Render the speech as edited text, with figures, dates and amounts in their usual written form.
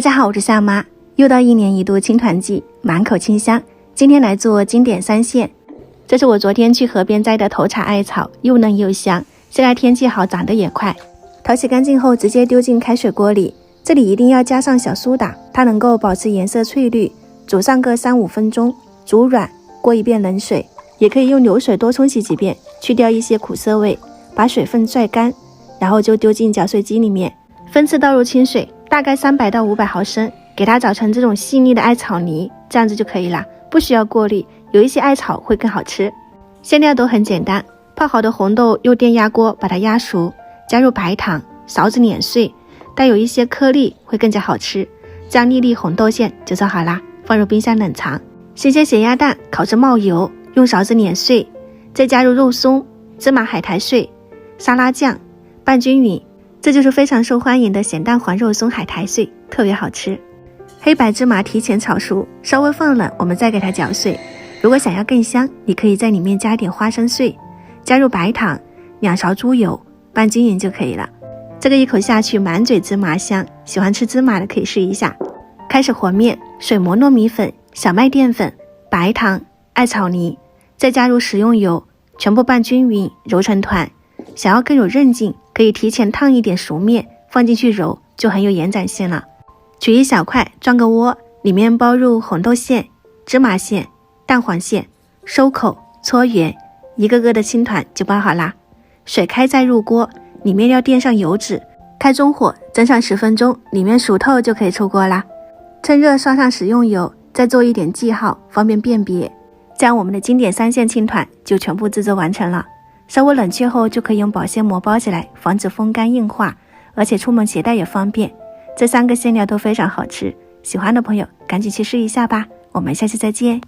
大家好，我是夏妈。又到1年1度青团季，满口清香。今天来做经典3线。这是我昨天去河边摘的头茶艾草，又嫩又香。现在天气好，长得也快。淘洗干净后直接丢进开水锅里，这里一定要加上小苏打，它能够保持颜色翠绿。煮上个3-5分钟，煮软，过一遍冷水。也可以用流水多冲洗几遍，去掉一些苦涩味，把水分拽干，然后就丢进搅碎机里面，分次倒入清水，大概300到500毫升，给它搅成这种细腻的艾草泥，这样子就可以了，不需要过滤，有一些艾草会更好吃。馅料都很简单，泡好的红豆用电压锅把它压熟，加入白糖，勺子碾碎，带有一些颗粒会更加好吃。这样粒粒红豆馅就做好啦，放入冰箱冷藏。新鲜咸鸭蛋烤至冒油，用勺子碾碎，再加入肉松、芝麻海苔碎、沙拉酱，拌均匀。这就是非常受欢迎的咸蛋黄肉松海苔碎，特别好吃。黑白芝麻提前炒熟，稍微放冷，我们再给它搅碎。如果想要更香，你可以在里面加一点花生碎，加入白糖，2勺猪油，拌均匀就可以了。这个一口下去满嘴芝麻香，喜欢吃芝麻的可以试一下。开始和面，水磨糯米粉、小麦淀粉、白糖、艾草泥，再加入食用油，全部拌均匀，揉成团。想要更有韧劲，可以提前烫一点熟面放进去揉，就很有延展性了。取一小块装个窝，里面包入红豆馅、芝麻馅、蛋黄馅，收口搓圆，一个个的青团就包好啦。水开再入锅，里面要垫上油纸，开中火蒸上10分钟，里面熟透就可以出锅啦。趁热刷上食用油，再做一点记号，方便辨别。这样我们的经典3线青团就全部制作完成了。稍微冷却后就可以用保鲜膜包起来，防止风干硬化，而且出门携带也方便。这3个馅料都非常好吃，喜欢的朋友赶紧去试一下吧。我们下期再见。